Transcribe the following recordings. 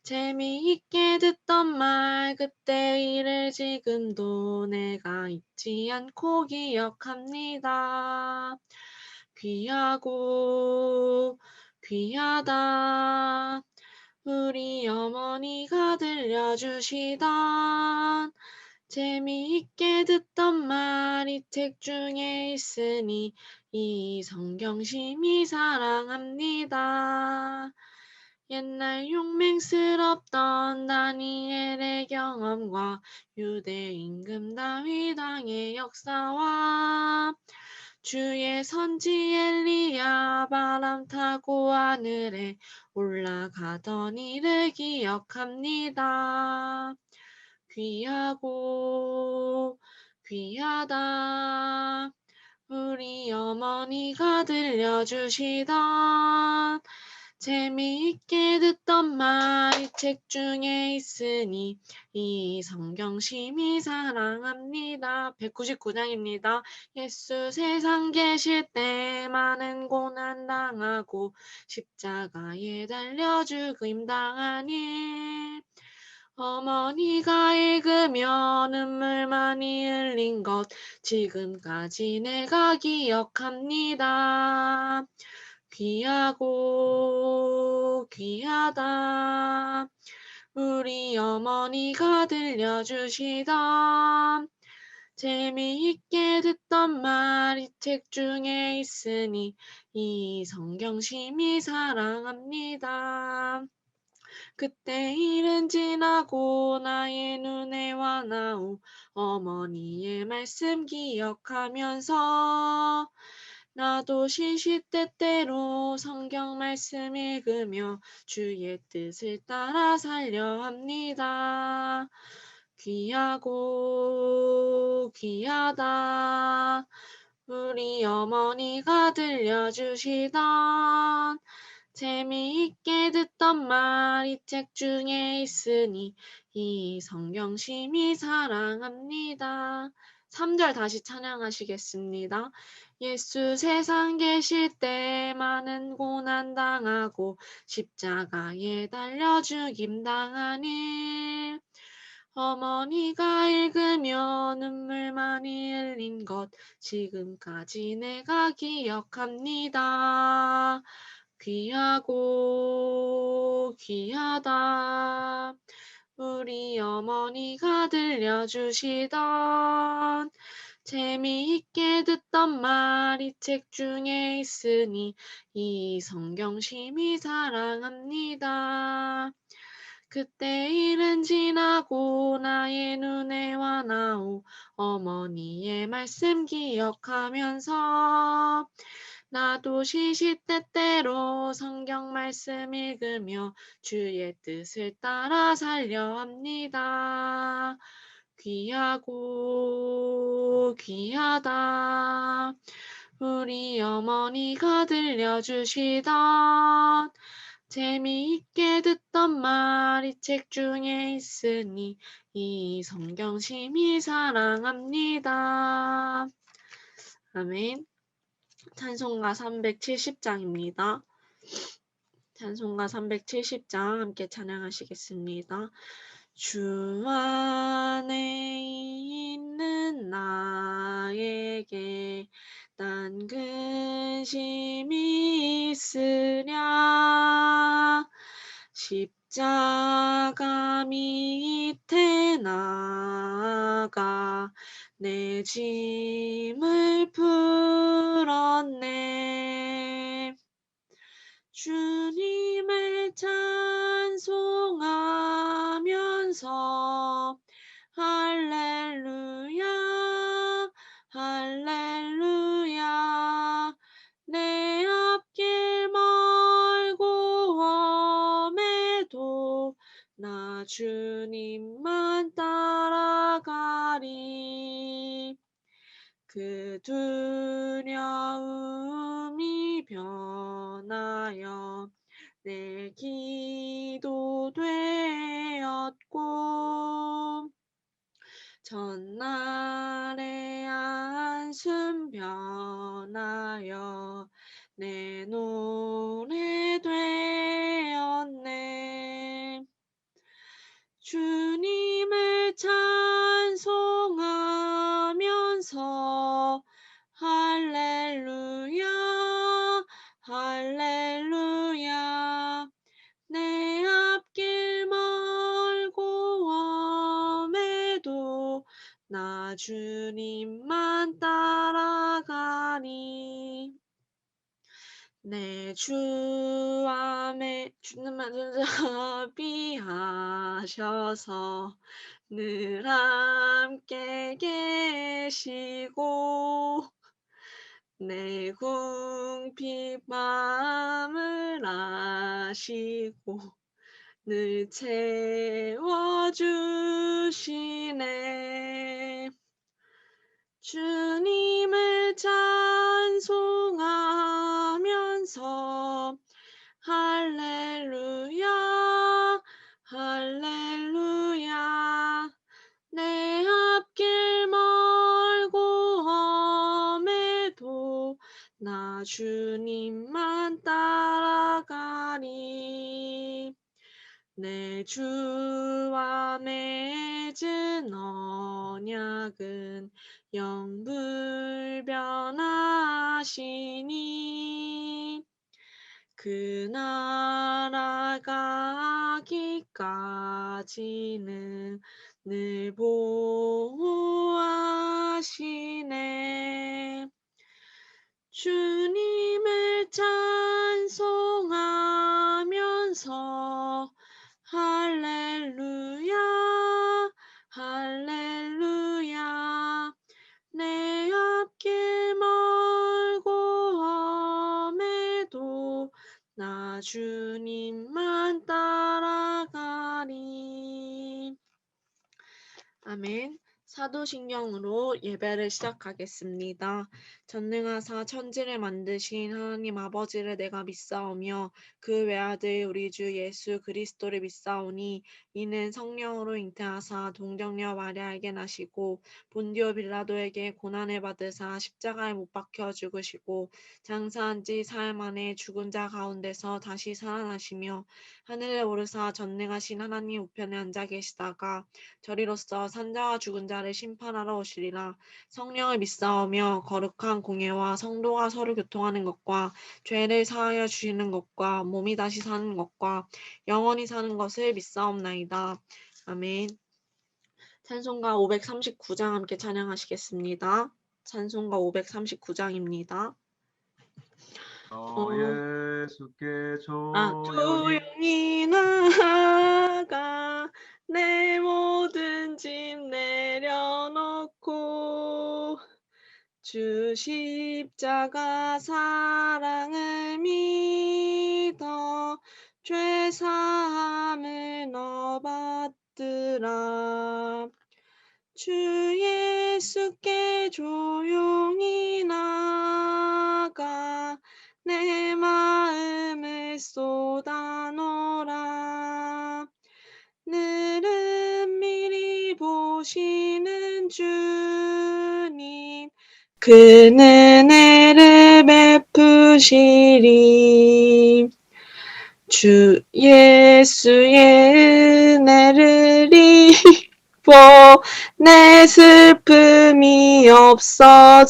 재미있게 듣던 말 그때 일을 지금도 내가 잊지 않고 기억합니다. 귀하고 귀하다. 우리 어머니가 들려주시던 재미있게 듣던 말이 책 중에 있으니 이 성경심이 사랑합니다. 옛날 용맹스럽던 다니엘의 경험과 유대 임금 다윗 왕의 역사와 주의 선지 엘리야 바람 타고 하늘에 올라가던 이를 기억합니다. 귀하고 귀하다. 우리 어머니가 들려주시던 재미있게 듣던 말이 책 중에 있으니 이 성경심이 사랑합니다. 199장입니다. 예수 세상 계실 때 많은 고난 당하고 십자가에 달려 죽임 당한 일 어머니가 읽으며 눈물 많이 흘린 것 지금까지 내가 기억합니다. 귀하고 귀하다. 우리 어머니가 들려주시던 재미있게 듣던 말이 책 중에 있으니 이 성경심이 사랑합니다. 그때 일은 지나고 나의 눈에 와나오 어머니의 말씀 기억하면서 나도 시시때때로 성경 말씀 읽으며 주의 뜻을 따라 살려 합니다. 귀하고 귀하다. 우리 어머니가 들려주시던 재미있게 듣던 말이 책 중에 있으니 이 성경심이 사랑합니다. 3절 다시 찬양하시겠습니다. 예수 세상 계실 때 많은 고난 당하고 십자가에 달려 죽임 당한 일 어머니가 읽으며 눈물 많이 흘린 것 지금까지 내가 기억합니다. 귀하고 귀하다. 우리 어머니가 들려주시던 재미있게 듣던 말이 책 중에 있으니 이 성경심이 사랑합니다. 그때 일은 지나고 나의 눈에 와나오 어머니의 말씀 기억하면서 나도 시시때때로 성경 말씀 읽으며 주의 뜻을 따라 살려 합니다. 귀하고 귀하다. 우리 어머니가 들려주시던 재미있게 듣던 말이 책 중에 있으니 이 성경심이 사랑합니다. 아멘. 찬송가 370장입니다. 찬송가 370장 함께 찬양하시겠습니다. 주 안에 있는 나에게 난 근심이 있으랴 십자가 밑에 나아가 내 짐을 풀었네. 주님을 찬송하면서 할렐루야 할렐루야 내 앞길 멀고 험해도 나 주님만 따라가리 그 두려움이 변하여 내 기도 되었고 전날의 한숨 변하여 내 노래 되었네. 주님을 찬송하면서 할렐루야 할렐루야 내 앞길 멀고 험해도 나 주님만 따라가니 내 주 안에 주님만 자비하셔서 늘 함께 계시고 내 궁핍 마음을 아시고 늘 채워주시네 주님을 찬송하면서 할렐루야 할렐루야 내 앞길 멀고 험해도 나 주님만 따라가니 내 주 안에 맺은 언약은 영불변하시니 그 나라가 하기까지는 늘 보호하시네 주님을 찬송하면서 할렐루야 할렐루야 내 앞길 멀고 험해도 나 주님만 따라가리 아멘. 사도신경으로 예배를 시작하겠습니다. 전능하사 천지를 만드신 하나님 아버지를 내가 믿사오며 그 외아들 우리 주 예수 그리스도를 믿사오니 이는 성령으로 잉태하사 동정녀 마리아에게 나시고 본디오 빌라도에게 고난을 받으사 십자가에 못 박혀 죽으시고 장사한 지 사흘 만에 죽은 자 가운데서 다시 살아나시며 하늘에 오르사 전능하신 하나님 우편에 앉아 계시다가 저리로서 산자와 죽은 자를 심판하러 오시리라. 성령을 믿사오며 거룩한 공예와 성도가 서로 교통하는 것과 죄를 사하여 주시는 것과 몸이 다시 사는 것과 영원히 사는 것을 믿사옵나이다. 아멘. 찬송가 539장 함께 찬양하시겠습니다. 찬송가 539장입니다. 예수께 조용히 나아가 내 모든 짐 내려놓고 주 십자가 사랑을 믿어 죄 사함을 너받들아 주 예수께 조용히 나가 내 마음을 쏟아놓으라 늘은 미리 보시는 주님 그 은혜를 베푸시리 주 예수의 은혜를 입어 내 슬픔이 없어지리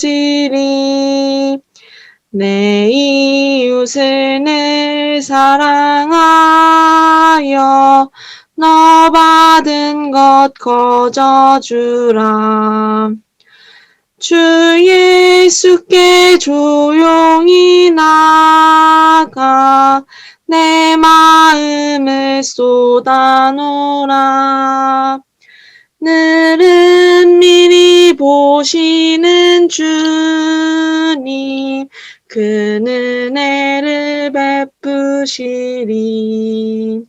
내 이웃을 늘 사랑하여 너 받은 것 거저주라 주 예수께 조용히 나가 내 마음을 쏟아놓으라 늘은 미리 보시는 주님 그 은혜를 베푸시리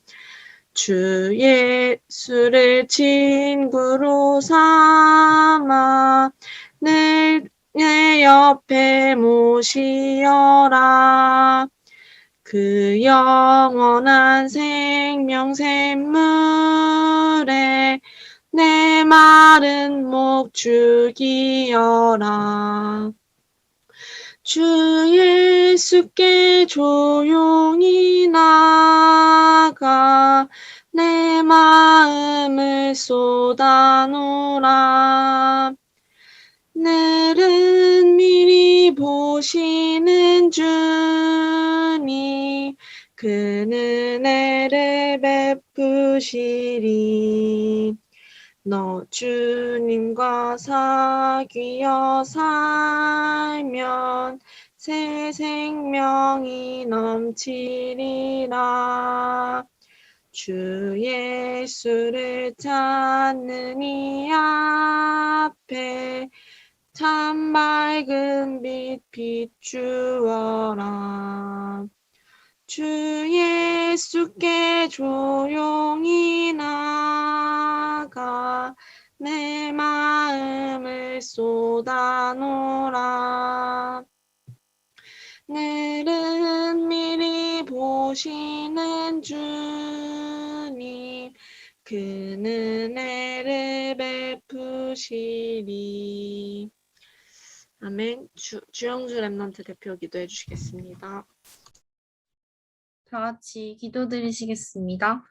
주 예수를 친구로 삼아 늘 내 옆에 모시어라 그 영원한 생명 샘물에 내 마른 목 죽이어라 주 예수께 조용히 나가 내 마음을 쏟아놓으라. 내를 미리 보시는 주님, 그는 은혜를 베푸시리. 너 주님과 사귀어 살면 새 생명이 넘치리라. 주 예수를 찾는 이 앞에 참 밝은 빛 비추어라. 주 예수께 조용히 나가 내 마음을 쏟아놓으라. 내는 미리 보시는 주님, 그는 은혜를 베푸시리. 아멘. 주영주 랩넌트 대표 기도해 주시겠습니다. 다 같이 기도드리시겠습니다.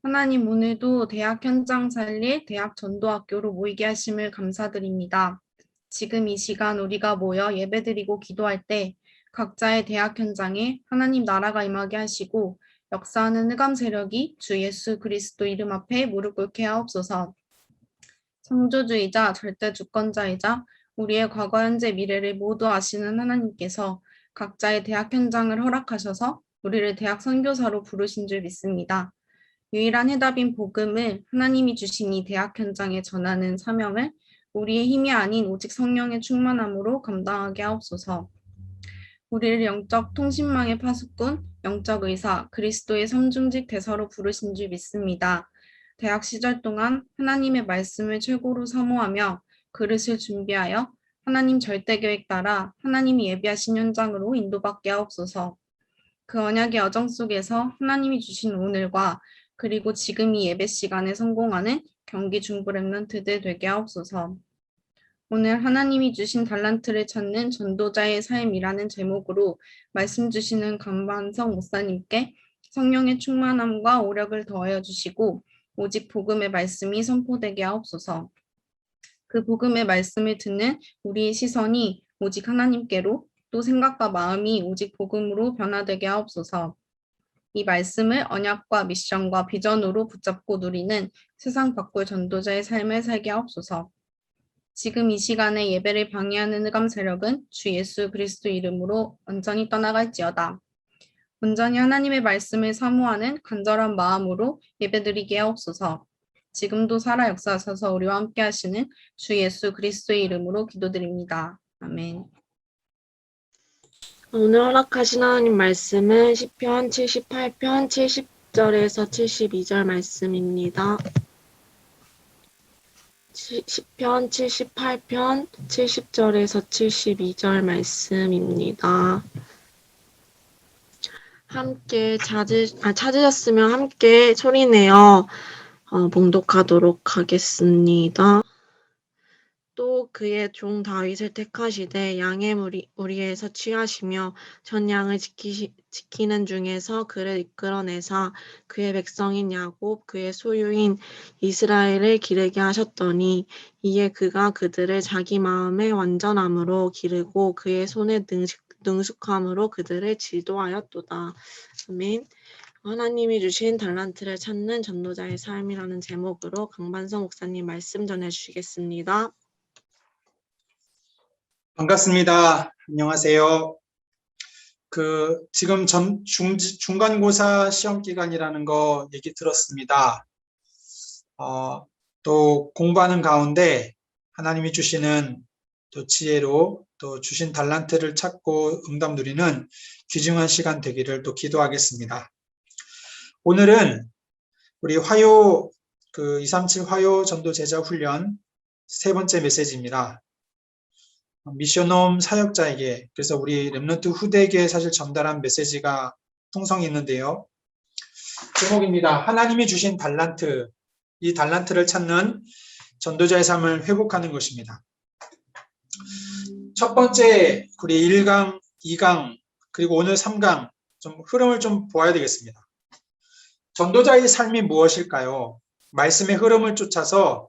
하나님, 오늘도 대학 현장 살릴 대학 전도학교로 모이게 하심을 감사드립니다. 지금 이 시간 우리가 모여 예배드리고 기도할 때 각자의 대학 현장에 하나님 나라가 임하게 하시고 역사하는 흑암 세력이 주 예수 그리스도 이름 앞에 무릎 꿇게 하옵소서. 창조주이자 절대 주권자이자 우리의 과거, 현재, 미래를 모두 아시는 하나님께서 각자의 대학 현장을 허락하셔서 우리를 대학 선교사로 부르신 줄 믿습니다. 유일한 해답인 복음을 하나님이 주신 이 대학 현장에 전하는 사명을 우리의 힘이 아닌 오직 성령의 충만함으로 감당하게 하옵소서. 우리를 영적 통신망의 파수꾼, 영적 의사, 그리스도의 섬중직 대사로 부르신 줄 믿습니다. 대학 시절 동안 하나님의 말씀을 최고로 사모하며 그릇을 준비하여 하나님 절대 계획 따라 하나님이 예비하신 현장으로 인도받게 하옵소서. 그 언약의 여정 속에서 하나님이 주신 오늘과 그리고 지금 이 예배 시간에 성공하는 경기 중부 랩런트들 되게 하옵소서. 오늘 하나님이 주신 달란트를 찾는 전도자의 삶이라는 제목으로 말씀 주시는 강반석 목사님께 성령의 충만함과 오력을 더하여 주시고 오직 복음의 말씀이 선포되게 하옵소서. 그 복음의 말씀을 듣는 우리의 시선이 오직 하나님께로 또 생각과 마음이 오직 복음으로 변화되게 하옵소서. 이 말씀을 언약과 미션과 비전으로 붙잡고 누리는 세상 바꿀 전도자의 삶을 살게 하옵소서. 지금 이 시간에 예배를 방해하는 흑암 세력은 주 예수 그리스도 이름으로 완전히 떠나갈지어다. 온전히 하나님의 말씀을 사모하는 간절한 마음으로 예배드리게 하옵소서. 지금도 살아 역사하셔서 우리와 함께 하시는 주 예수 그리스도의 이름으로 기도드립니다. 아멘. 오늘 허락하신 하나님 말씀은 시편 78편 70절에서 72절 말씀입니다. 시편 78편 70절에서 72절 말씀입니다. 함께 찾으셨으면 함께 소리내어 봉독하도록 하겠습니다. 또 그의 종 다윗을 택하시되 양의 무리에서 취하시며 전 양을 지키는 중에서 그를 이끌어내사 그의 백성인 야곱 그의 소유인 이스라엘을 기르게 하셨더니 이에 그가 그들을 자기 마음의 완전함으로 기르고 그의 손의 능숙함으로 그들을 지도하였도다. 아멘. 하나님이 주신 달란트를 찾는 전도자의 삶이라는 제목으로 강반성 목사님 말씀 전해주시겠습니다. 반갑습니다. 안녕하세요. 지금 중간고사 시험 기간이라는 거 얘기 들었습니다. 또 공부하는 가운데 하나님이 주시는 또 지혜로 또 주신 달란트를 찾고 응답 누리는 귀중한 시간 되기를 또 기도하겠습니다. 오늘은 우리 237 화요 전도 제자 훈련 세 번째 메시지입니다. 미션홈 사역자에게, 그래서 우리 랩런트 후대에게 사실 전달한 메시지가 풍성히 있는데요. 제목입니다. 하나님이 주신 달란트, 이 달란트를 찾는 전도자의 삶을 회복하는 것입니다. 첫 번째, 우리 1강, 2강, 그리고 오늘 3강 좀 흐름을 좀 보아야 되겠습니다. 전도자의 삶이 무엇일까요? 말씀의 흐름을 쫓아서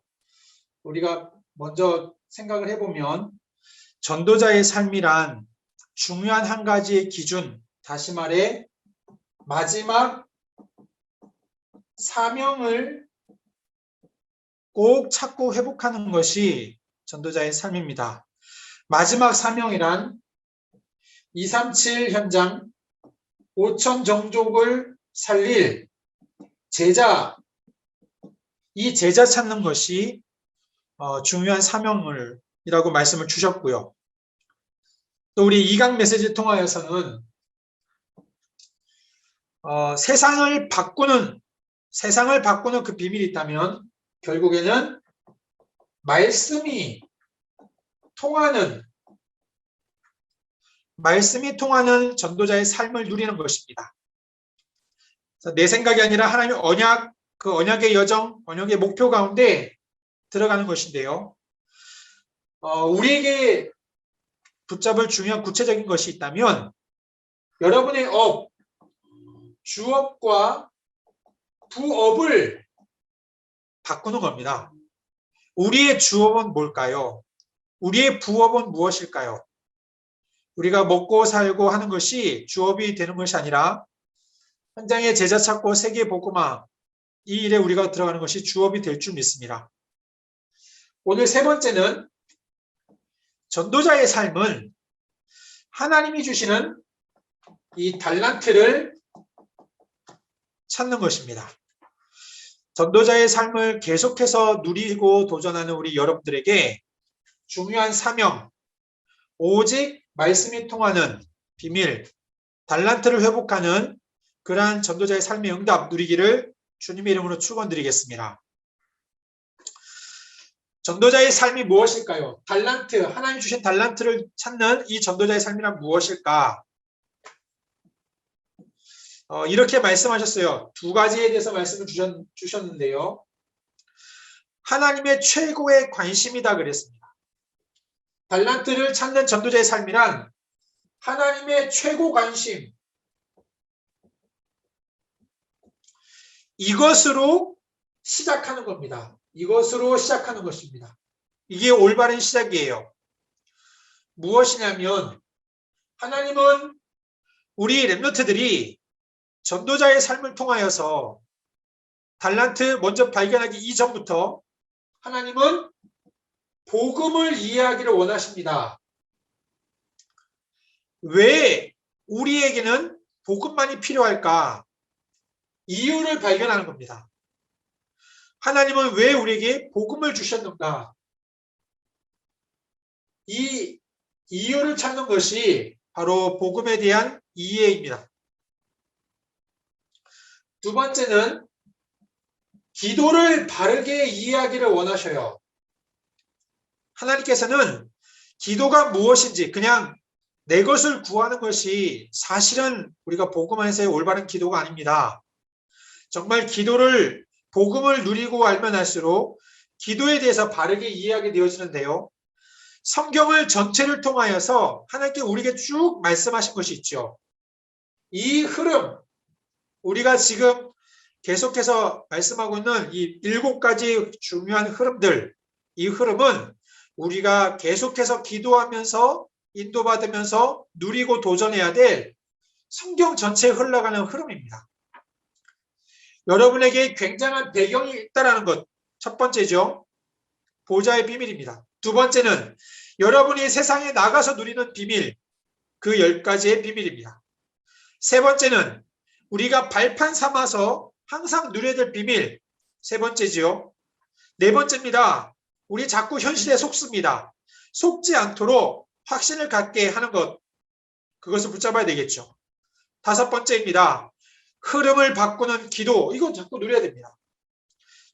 우리가 먼저 생각을 해보면 전도자의 삶이란 중요한 한 가지의 기준, 다시 말해 마지막 사명을 꼭 찾고 회복하는 것이 전도자의 삶입니다. 마지막 사명이란 237 현장 5천 종족을 살릴 제자, 이 제자 찾는 것이 중요한 사명이라고 말씀을 주셨고요. 또 우리 이강 메시지 통하여서는 세상을 바꾸는 그 비밀이 있다면 결국에는 말씀이 통하는 전도자의 삶을 누리는 것입니다. 내 생각이 아니라 하나님의 언약, 그 언약의 여정, 언약의 목표 가운데 들어가는 것인데요. 우리에게 붙잡을 중요한 구체적인 것이 있다면 여러분의 업, 주업과 부업을 바꾸는 겁니다. 우리의 주업은 뭘까요? 우리의 부업은 무엇일까요? 우리가 먹고 살고 하는 것이 주업이 되는 것이 아니라 현장에 제자 찾고 세계 복음화, 이 일에 우리가 들어가는 것이 주업이 될 줄 믿습니다. 오늘 세 번째는 전도자의 삶은 하나님이 주시는 이 달란트를 찾는 것입니다. 전도자의 삶을 계속해서 누리고 도전하는 우리 여러분들에게 중요한 사명, 오직 말씀이 통하는 비밀, 달란트를 회복하는 그러한 전도자의 삶의 응답 누리기를 주님의 이름으로 축원드리겠습니다. 전도자의 삶이 무엇일까요? 달란트, 하나님 주신 달란트를 찾는 이 전도자의 삶이란 무엇일까? 이렇게 말씀하셨어요. 두 가지에 대해서 말씀을 주셨는데요. 하나님의 최고의 관심이다 그랬습니다. 달란트를 찾는 전도자의 삶이란 하나님의 최고 관심, 이것으로 시작하는 겁니다. 이것으로 시작하는 것입니다. 이게 올바른 시작이에요. 무엇이냐면 하나님은 우리 렘넌트들이 전도자의 삶을 통하여서 달란트 먼저 발견하기 이전부터 하나님은 복음을 이해하기를 원하십니다. 왜 우리에게는 복음만이 필요할까? 이유를 발견하는 겁니다. 하나님은 왜 우리에게 복음을 주셨는가? 이 이유를 찾는 것이 바로 복음에 대한 이해입니다. 두 번째는 기도를 바르게 이해하기를 원하셔요. 하나님께서는 기도가 무엇인지 그냥 내 것을 구하는 것이 사실은 우리가 복음 안에서의 올바른 기도가 아닙니다. 정말 기도를 복음을 누리고 알면 할수록 기도에 대해서 바르게 이해하게 되어지는데요. 성경을 전체를 통하여서 하나님께 우리에게 쭉 말씀하신 것이 있죠. 이 흐름, 우리가 지금 계속해서 말씀하고 있는 이 7가지 중요한 흐름들, 이 흐름은 우리가 계속해서 기도하면서 인도받으면서 누리고 도전해야 될 성경 전체에 흘러가는 흐름입니다. 여러분에게 굉장한 배경이 있다는 것, 첫 번째죠. 보좌의 비밀입니다. 두 번째는 여러분이 세상에 나가서 누리는 비밀, 그 10가지의 비밀입니다. 세 번째는 우리가 발판 삼아서 항상 누려야 될 비밀, 세 번째지요. 네 번째입니다. 우리 자꾸 현실에 속습니다. 속지 않도록 확신을 갖게 하는 것, 그것을 붙잡아야 되겠죠. 다섯 번째입니다. 흐름을 바꾸는 기도, 이건 자꾸 누려야 됩니다.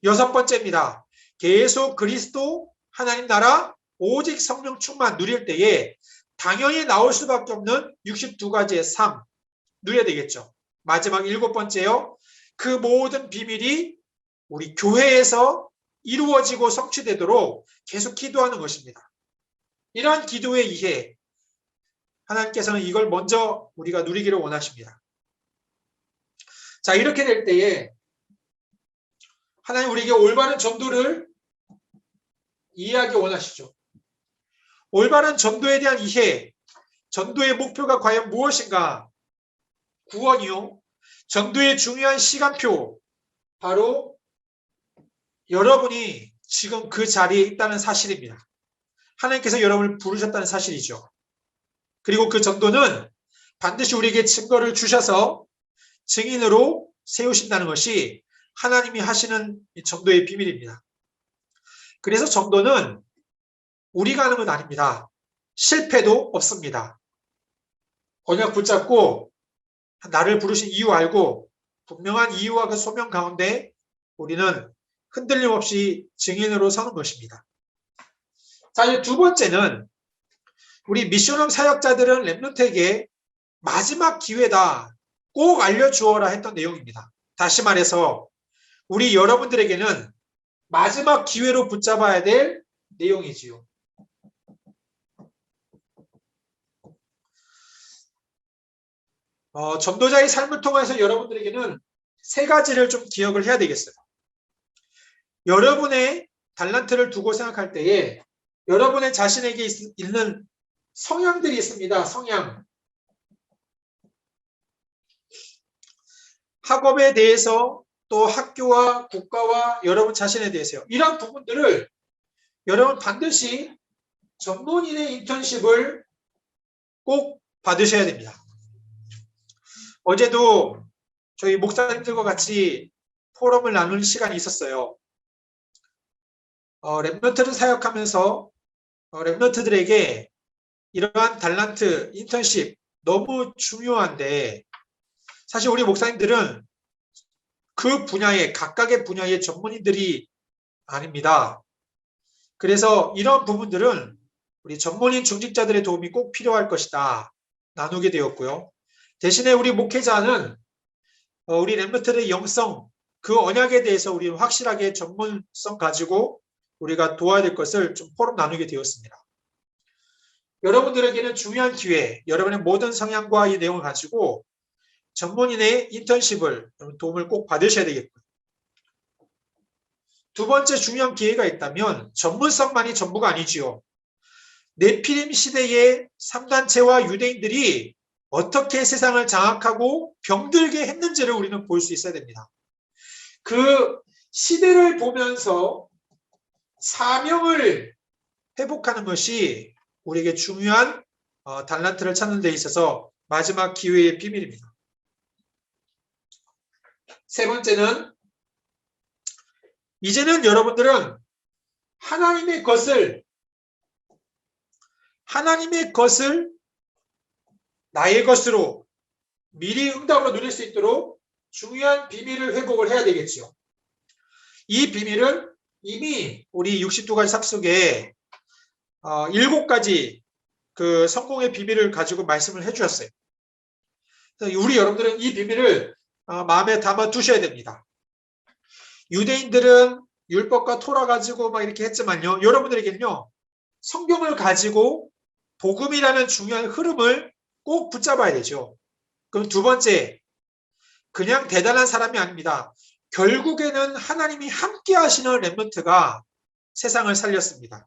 여섯 번째입니다. 계속 그리스도 하나님 나라 오직 성령 충만 누릴 때에 당연히 나올 수밖에 없는 62가지의 삶 누려야 되겠죠. 마지막 7번째요. 그 모든 비밀이 우리 교회에서 이루어지고 성취되도록 계속 기도하는 것입니다. 이러한 기도의 이해, 하나님께서는 이걸 먼저 우리가 누리기를 원하십니다. 자, 이렇게 될 때에 하나님 우리에게 올바른 전도를 이해하기 원하시죠. 올바른 전도에 대한 이해, 전도의 목표가 과연 무엇인가? 구원이요. 전도의 중요한 시간표, 바로 여러분이 지금 그 자리에 있다는 사실입니다. 하나님께서 여러분을 부르셨다는 사실이죠. 그리고 그 전도는 반드시 우리에게 증거를 주셔서 증인으로 세우신다는 것이 하나님이 하시는 전도의 비밀입니다. 그래서 전도는 우리가 하는 건 아닙니다. 실패도 없습니다. 언약 붙잡고 나를 부르신 이유 알고 분명한 이유와 그 소명 가운데 우리는 흔들림 없이 증인으로 서는 것입니다. 자, 이제 두 번째는 우리 미션홈 사역자들은 렘넌트에게 마지막 기회다, 꼭 알려주어라 했던 내용입니다. 다시 말해서 우리 여러분들에게는 마지막 기회로 붙잡아야 될 내용이지요. 전도자의 삶을 통해서 여러분들에게는 세 가지를 좀 기억을 해야 되겠어요. 여러분의 달란트를 두고 생각할 때에 여러분의 자신에게 있는 성향들이 있습니다. 성향. 학업에 대해서 또 학교와 국가와 여러분 자신에 대해서요. 이런 부분들을 여러분 반드시 전문인의 인턴십을 꼭 받으셔야 됩니다. 어제도 저희 목사님들과 같이 포럼을 나누는 시간이 있었어요. 렘넌트를 사역하면서 렘넌트들에게 이러한 달란트, 인턴십 너무 중요한데 사실 우리 목사님들은 그 분야의 각각의 분야의 전문인들이 아닙니다. 그래서 이런 부분들은 우리 전문인 중직자들의 도움이 꼭 필요할 것이다 나누게 되었고요. 대신에 우리 목회자는 우리 렘넌트들의 영성, 그 언약에 대해서 우리는 확실하게 전문성 가지고 우리가 도와야 될 것을 좀 포럼 나누게 되었습니다. 여러분들에게는 중요한 기회, 여러분의 모든 성향과 이 내용을 가지고 전문인의 인턴십을 도움을 꼭 받으셔야 되겠고요. 두 번째 중요한 기회가 있다면 전문성만이 전부가 아니지요. 네피림 시대의 3단체와 유대인들이 어떻게 세상을 장악하고 병들게 했는지를 우리는 볼 수 있어야 됩니다. 그 시대를 보면서 사명을 회복하는 것이 우리에게 중요한 달란트를 찾는 데 있어서 마지막 기회의 비밀입니다. 세 번째는 이제는 여러분들은 하나님의 것을 나의 것으로 미리 응답으로 누릴 수 있도록 중요한 비밀을 회복을 해야 되겠죠. 이 비밀은 이미 우리 62가지 삽 속에 7가지 그 성공의 비밀을 가지고 말씀을 해주셨어요. 우리 여러분들은 이 비밀을 마음에 담아 두셔야 됩니다. 유대인들은 율법과 토라 가지고 막 이렇게 했지만요. 여러분들에게는요. 성경을 가지고 복음이라는 중요한 흐름을 꼭 붙잡아야 되죠. 그럼 두 번째, 그냥 대단한 사람이 아닙니다. 결국에는 하나님이 함께 하시는 렘넌트가 세상을 살렸습니다.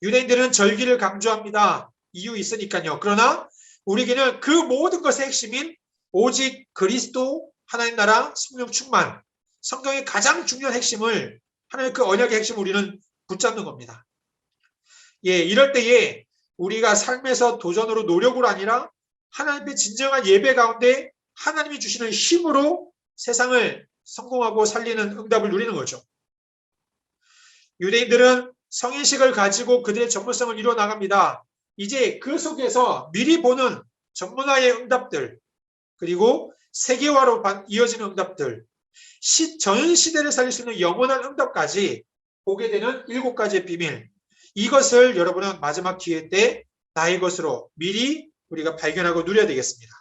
유대인들은 절기를 강조합니다. 이유 있으니까요. 그러나 우리에게는 그 모든 것의 핵심인 오직 그리스도, 하나님 나라, 성령 충만, 성경의 가장 중요한 핵심을 하나님의 그 언약의 핵심을 우리는 붙잡는 겁니다. 예, 이럴 때에 우리가 삶에서 도전으로 노력으로 아니라 하나님의 진정한 예배 가운데 하나님이 주시는 힘으로 세상을 성공하고 살리는 응답을 누리는 거죠. 유대인들은 성인식을 가지고 그들의 전문성을 이루어 나갑니다. 이제 그 속에서 미리 보는 전문화의 응답들, 그리고 세계화로 이어지는 응답들, 전 시대를 살릴 수 있는 영원한 응답까지 보게 되는 7가지의 비밀. 이것을 여러분은 마지막 기회 때 나의 것으로 미리 우리가 발견하고 누려야 되겠습니다.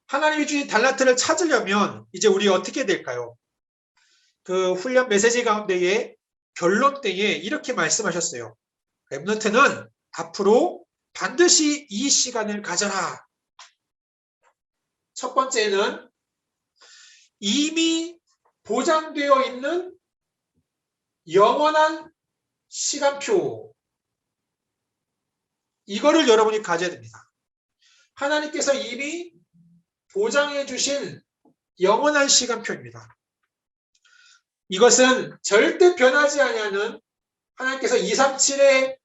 하나님이 주신 달란트를 찾으려면 이제 우리 어떻게 될까요? 그 훈련 메시지 가운데에 결론 때에 이렇게 말씀하셨어요. 렘넌트는 앞으로 반드시 이 시간을 가져라. 첫 번째는 이미 보장되어 있는 영원한 시간표, 이거를 여러분이 가져야 됩니다. 하나님께서 이미 보장해 주신 영원한 시간표입니다. 이것은 절대 변하지 아니하는 하나님께서 237의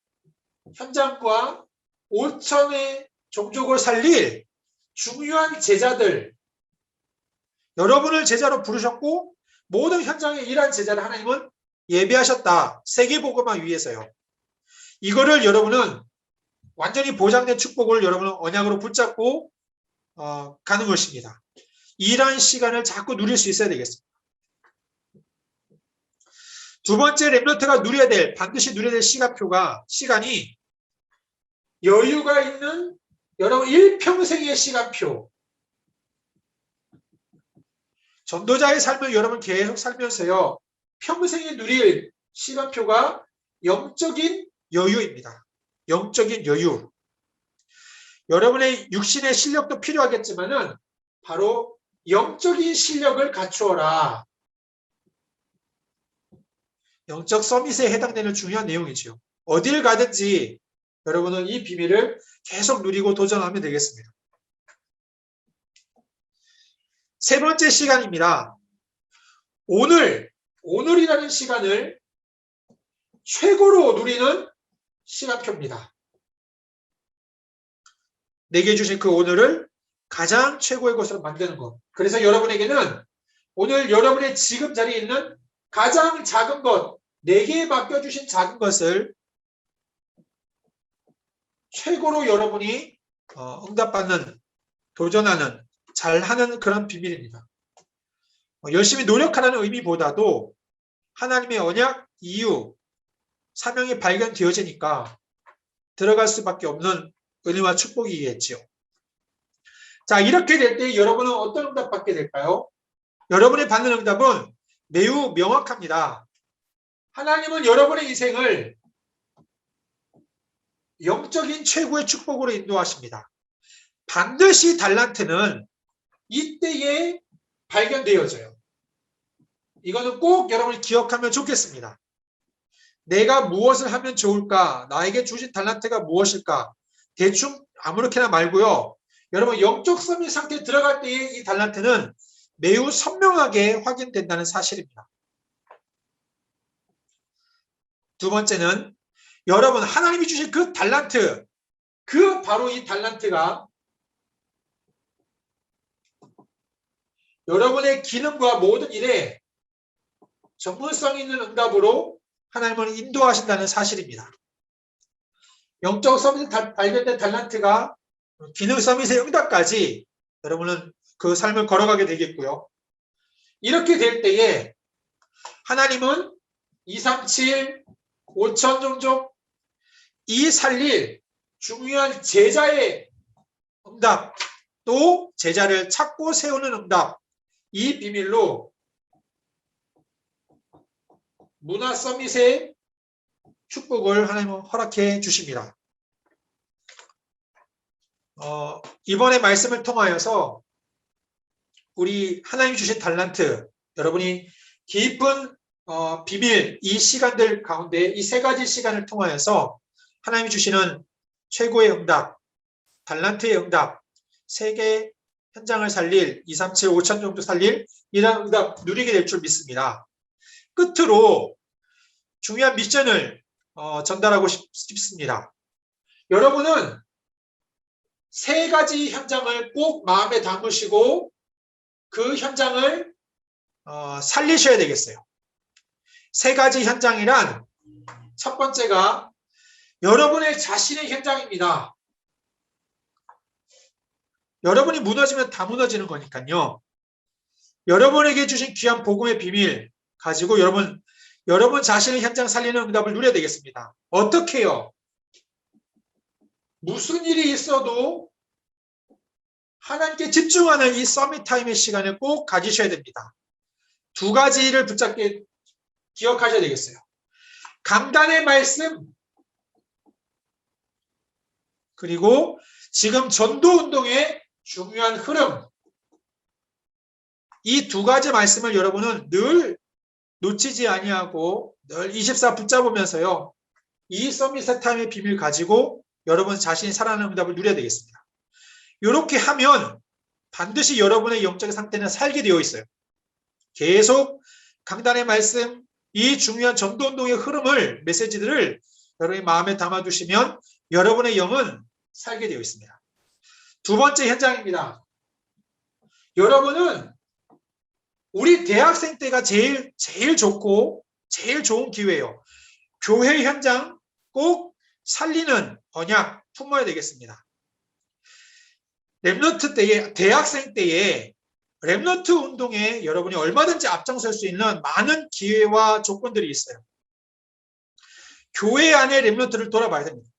현장과 5천의 종족을 살릴 중요한 제자들, 여러분을 제자로 부르셨고 모든 현장에 일한 제자를 하나님은 예비하셨다. 세계복음화 위해서요. 이거를 여러분은 완전히 보장된 축복을 여러분은 언약으로 붙잡고 가는 것입니다. 이러한 시간을 자꾸 누릴 수 있어야 되겠습니다. 두 번째 렘넌트가 반드시 누려야 될 시간이 여유가 있는 여러분 일평생의 시간표. 전도자의 삶을 여러분 계속 살면서요, 평생에 누릴 시간표가 영적인 여유입니다. 영적인 여유. 여러분의 육신의 실력도 필요하겠지만은 바로 영적인 실력을 갖추어라. 영적 서밋에 해당되는 중요한 내용이죠. 어딜 가든지 여러분은 이 비밀을 계속 누리고 도전하면 되겠습니다. 세 번째 시간입니다. 오늘이라는 시간을 최고로 누리는 시간표입니다. 내게 주신 그 오늘을 가장 최고의 것으로 만드는 것. 그래서 여러분에게는 오늘 여러분의 지금 자리에 있는 가장 작은 것, 내게 맡겨주신 작은 것을 최고로 여러분이 응답받는, 도전하는, 잘하는 그런 비밀입니다. 열심히 노력하라는 의미보다도 하나님의 언약, 이유, 사명이 발견되어지니까 들어갈 수밖에 없는 은혜와 축복이겠지요. 자, 이렇게 될 때 여러분은 어떤 응답 받게 될까요? 여러분이 받는 응답은 매우 명확합니다. 하나님은 여러분의 인생을 영적인 최고의 축복으로 인도하십니다. 반드시 달란트는 이때에 발견되어져요. 이거는 꼭 여러분이 기억하면 좋겠습니다. 내가 무엇을 하면 좋을까? 나에게 주신 달란트가 무엇일까? 대충 아무렇게나 말고요. 여러분 영적 서밋 상태에 들어갈 때의 이 달란트는 매우 선명하게 확인된다는 사실입니다. 두 번째는 여러분 하나님이 주신 그 달란트, 바로 이 달란트가 여러분의 기능과 모든 일에 전문성 있는 응답으로 하나님을 인도하신다는 사실입니다. 영적 서밋에 발견된 달란트가 기능 서밋의 응답까지 여러분은 그 삶을 걸어가게 되겠고요. 이렇게 될 때에 하나님은 237, 5천 종족, 이 살릴 중요한 제자의 응답, 또 제자를 찾고 세우는 응답, 이 비밀로 문화 서밋의 축복을 하나님은 허락해 주십니다. 이번에 말씀을 통하여서 우리 하나님이 주신 달란트, 여러분이 깊은 비밀, 이 시간들 가운데 이 세 가지 시간을 통하여서 하나님이 주시는 최고의 응답, 달란트의 응답, 세계 현장을 살릴 237, 5천 정도 살릴 이런 응답 누리게 될 줄 믿습니다. 끝으로 중요한 미션을 전달하고 싶습니다. 여러분은 세 가지 현장을 꼭 마음에 담으시고 그 현장을 살리셔야 되겠어요. 세 가지 현장이란 첫 번째가 여러분의 자신의 현장입니다. 여러분이 무너지면 다 무너지는 거니까요. 여러분에게 주신 귀한 복음의 비밀 가지고 여러분 자신의 현장 살리는 응답을 누려야 되겠습니다. 어떻게요? 무슨 일이 있어도 하나님께 집중하는 이 서밋 타임의 시간을 꼭 가지셔야 됩니다. 두 가지를 붙잡게 기억하셔야 되겠어요. 강단의 말씀, 그리고 지금 전도 운동의 중요한 흐름, 이 두 가지 말씀을 여러분은 늘 놓치지 아니하고 늘 24 붙잡으면서요. 이 서밋 타임의 비밀 가지고 여러분 자신이 살아나는 응답을 누려야 되겠습니다. 이렇게 하면 반드시 여러분의 영적 상태는 살게 되어 있어요. 계속 강단의 말씀, 이 중요한 전도운동의 흐름을, 메시지들을 여러분의 마음에 담아두시면 여러분의 영은 살게 되어 있습니다. 두 번째 현장입니다. 여러분은 우리 대학생 때가 제일 좋고 제일 좋은 기회예요. 교회 현장 꼭 살리는 언약 품어야 되겠습니다. 렘넌트 때에, 대학생 때에 렘넌트 운동에 여러분이 얼마든지 앞장설 수 있는 많은 기회와 조건들이 있어요. 교회 안에 렘넌트를 돌아봐야 됩니다.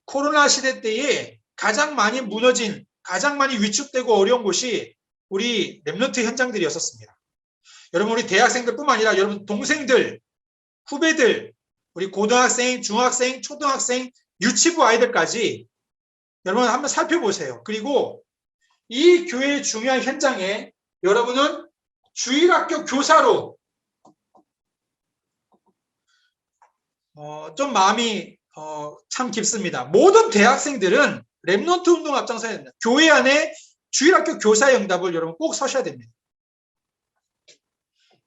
코로나 시대 때에 가장 많이 무너진, 가장 많이 위축되고 어려운 곳이 우리 렘넌트 현장들이었었습니다. 여러분, 우리 대학생들뿐만 아니라 여러분 동생들, 후배들, 우리 고등학생, 중학생, 초등학생, 유치부 아이들까지 여러분 한번 살펴보세요. 그리고 이 교회의 중요한 현장에 여러분은 주일학교 교사로 좀 마음이 참 깊습니다. 모든 대학생들은 렘넌트 운동 앞장서야 됩니다. 교회 안에 주일학교 교사의 응답을 여러분 꼭 서셔야 됩니다.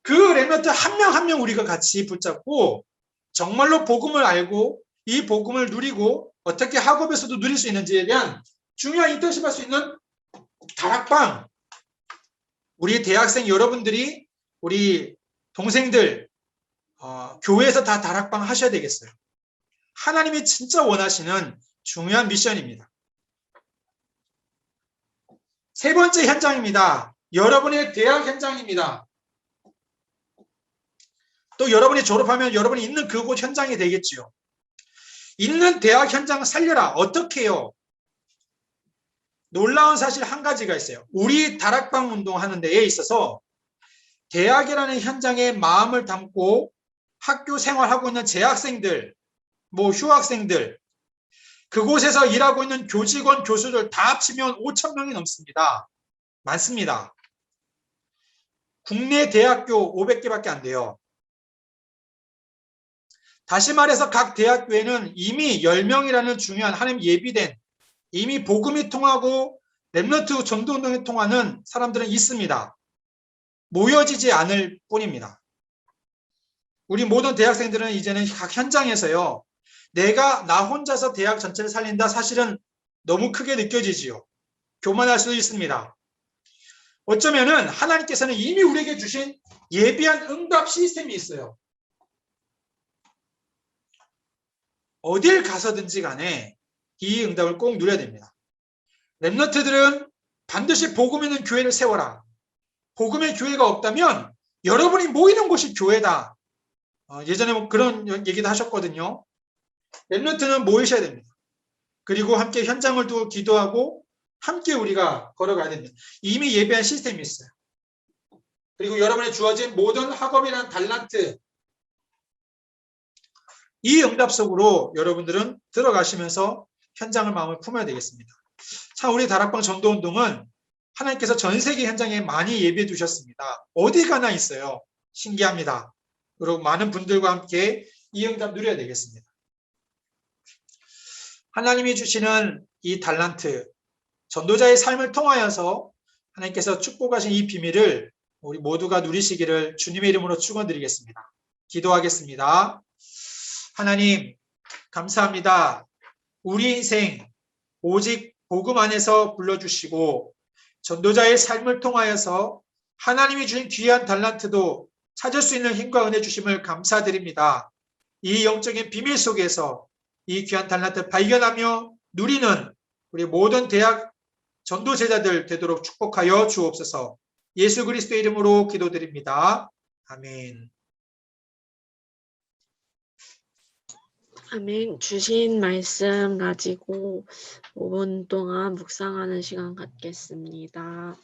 그 렘넌트 한 명 한 명 우리가 같이 붙잡고 정말로 복음을 알고 이 복음을 누리고 어떻게 학업에서도 누릴 수 있는지에 대한 중요한 인턴십 할 수 있는 다락방, 우리 대학생 여러분들이 우리 동생들 교회에서 다 다락방 하셔야 되겠어요. 하나님이 진짜 원하시는 중요한 미션입니다. 세 번째 현장입니다. 여러분의 대학 현장입니다. 또 여러분이 졸업하면 여러분이 있는 그곳 현장이 되겠지요. 있는 대학 현장 살려라. 어떻게 해요? 놀라운 사실 한 가지가 있어요. 우리 다락방 운동하는 데에 있어서 대학이라는 현장에 마음을 담고 학교 생활하고 있는 재학생들, 휴학생들, 그곳에서 일하고 있는 교직원, 교수들 다 합치면 5,000명이 넘습니다. 많습니다. 국내 대학교 500개밖에 안 돼요. 다시 말해서 각 대학교에는 이미 10명이라는 중요한 하나님 예비된, 이미 복음이 통하고 렘넌트 전도운동이 통하는 사람들은 있습니다. 모여지지 않을 뿐입니다. 우리 모든 대학생들은 이제는 각 현장에서요. 내가 나 혼자서 대학 전체를 살린다, 사실은 너무 크게 느껴지지요. 교만할 수도 있습니다. 어쩌면은 하나님께서는 이미 우리에게 주신 예비한 응답 시스템이 있어요. 어딜 가서든지 간에 이 응답을 꼭 누려야 됩니다. 렘넌트들은 반드시 복음 있는 교회를 세워라. 복음의 교회가 없다면 여러분이 모이는 곳이 교회다. 예전에 그런 얘기도 하셨거든요. 렘넌트는 모이셔야 됩니다. 그리고 함께 현장을 두고 기도하고 함께 우리가 걸어가야 됩니다. 이미 예배한 시스템이 있어요. 그리고 여러분의 주어진 모든 학업이란 달란트, 이 응답 속으로 여러분들은 들어가시면서 현장을 마음을 품어야 되겠습니다. 참, 우리 다락방 전도운동은 하나님께서 전 세계 현장에 많이 예비해 두셨습니다. 어디 가나 있어요. 신기합니다. 그리고 많은 분들과 함께 이 응답 누려야 되겠습니다. 하나님이 주시는 이 달란트, 전도자의 삶을 통하여서 하나님께서 축복하신 이 비밀을 우리 모두가 누리시기를 주님의 이름으로 축원드리겠습니다. 기도하겠습니다. 하나님, 감사합니다. 우리 인생 오직 복음 안에서 불러주시고 전도자의 삶을 통하여서 하나님이 주신 귀한 달란트도 찾을 수 있는 힘과 은혜 주심을 감사드립니다. 이 영적인 비밀 속에서 이 귀한 달란트 발견하며 누리는 우리 모든 대학 전도 제자들 되도록 축복하여 주옵소서. 예수 그리스도의 이름으로 기도드립니다. 아멘. 아멘. 주신 말씀 가지고 5분 동안 묵상하는 시간 갖겠습니다.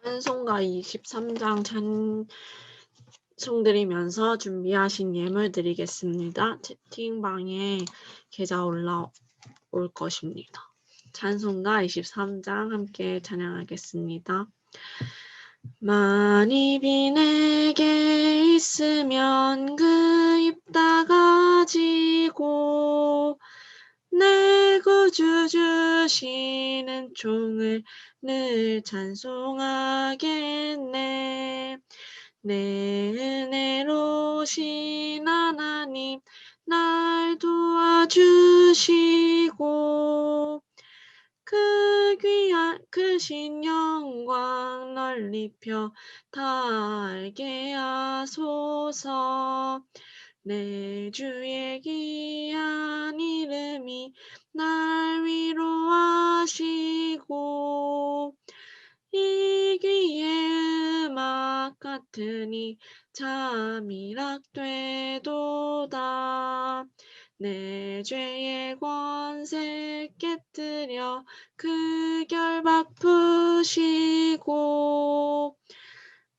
찬송가 23장 찬송 드리면서 준비하신 예물 드리겠습니다. 채팅방에 계좌 올라올 것입니다. 찬송가 23장 함께 찬양하겠습니다. 만입이 내게 있으면 그 입 다 가지고 내 구주 주시는 종을 늘 찬송하겠네. 내 은혜로신 하나님 날 도와주시고 그 귀한 크신 영광 널리 펴 다 알게 하소서. 내 주의 귀한 이름이 날 위로하시고 이 귀의 음악 같으니 잠이락 되도다. 내 죄의 권세 깨뜨려 그 결박 푸시고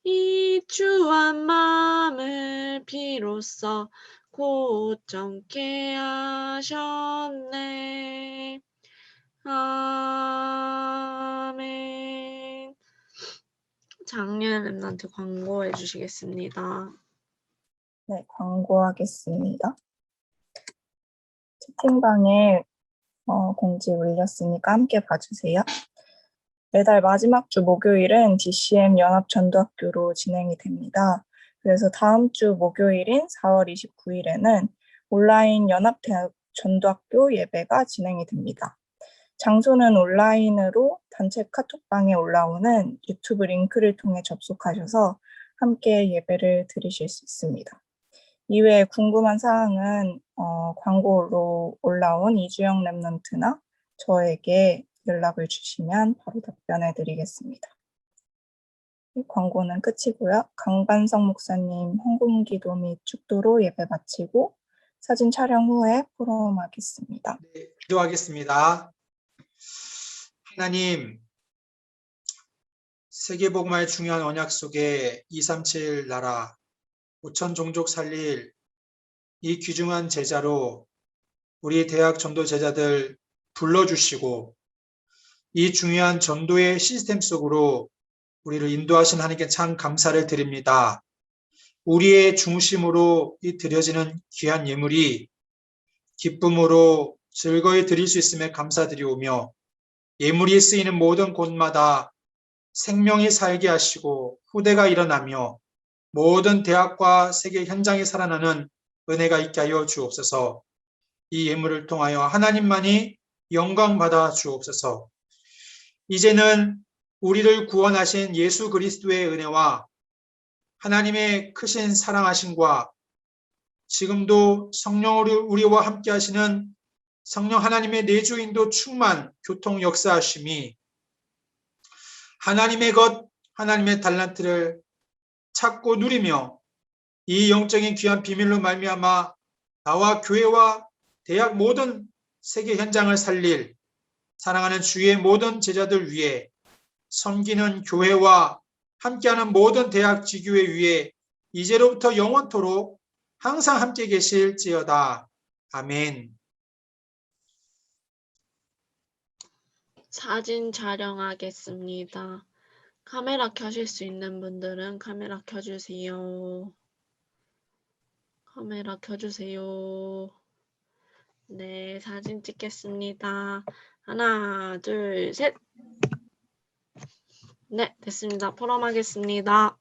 이 주한 마음을 비로소 곧 정케 하셨네. 아멘. 작년 랩런트 광고해 주시겠습니다. 네, 광고하겠습니다. 채팅방에 공지 올렸으니까 함께 봐주세요. 매달 마지막 주 목요일은 DCM 연합전도학교로 진행이 됩니다. 그래서 다음 주 목요일인 4월 29일에는 온라인 연합대학 전도학교 예배가 진행이 됩니다. 장소는 온라인으로 단체 카톡방에 올라오는 유튜브 링크를 통해 접속하셔서 함께 예배를 드리실 수 있습니다. 이외에 궁금한 사항은 광고로 올라온 이주영 랩런트나 저에게 연락을 주시면 바로 답변해 드리겠습니다. 이 광고는 끝이고요. 강반성 목사님 헌금기도 및 축도로 예배 마치고 사진 촬영 후에 포럼하겠습니다. 네, 기도하겠습니다. 하나님, 세계복음화의 중요한 언약 속에 237 나라 5천 종족 살릴 이 귀중한 제자로 우리 대학 전도 제자들 불러주시고 이 중요한 전도의 시스템 속으로 우리를 인도하신 하나님께 참 감사를 드립니다. 우리의 중심으로 이 드려지는 귀한 예물이 기쁨으로 즐거이 드릴 수 있음에 감사드리오며 예물이 쓰이는 모든 곳마다 생명이 살게 하시고 후대가 일어나며 모든 대학과 세계 현장에 살아나는 은혜가 있게 하여 주옵소서. 이 예물을 통하여 하나님만이 영광받아 주옵소서. 이제는 우리를 구원하신 예수 그리스도의 은혜와 하나님의 크신 사랑하심과 지금도 성령으로 우리와 함께 하시는 성령 하나님의 내주인도 충만 교통 역사하심이 하나님의 것, 하나님의 달란트를 찾고 누리며 이 영적인 귀한 비밀로 말미암아 나와 교회와 대학 모든 세계 현장을 살릴 사랑하는 주의 모든 제자들 위해 섬기는 교회와 함께하는 모든 대학 지교회 위에 이제로부터 영원토록 항상 함께 계실지어다. 아멘. 사진 촬영하겠습니다. 카메라 켜실 수 있는 분들은 카메라 켜주세요. 카메라 켜주세요. 네, 사진 찍겠습니다. 하나, 둘, 셋. 네, 됐습니다. 포럼하겠습니다.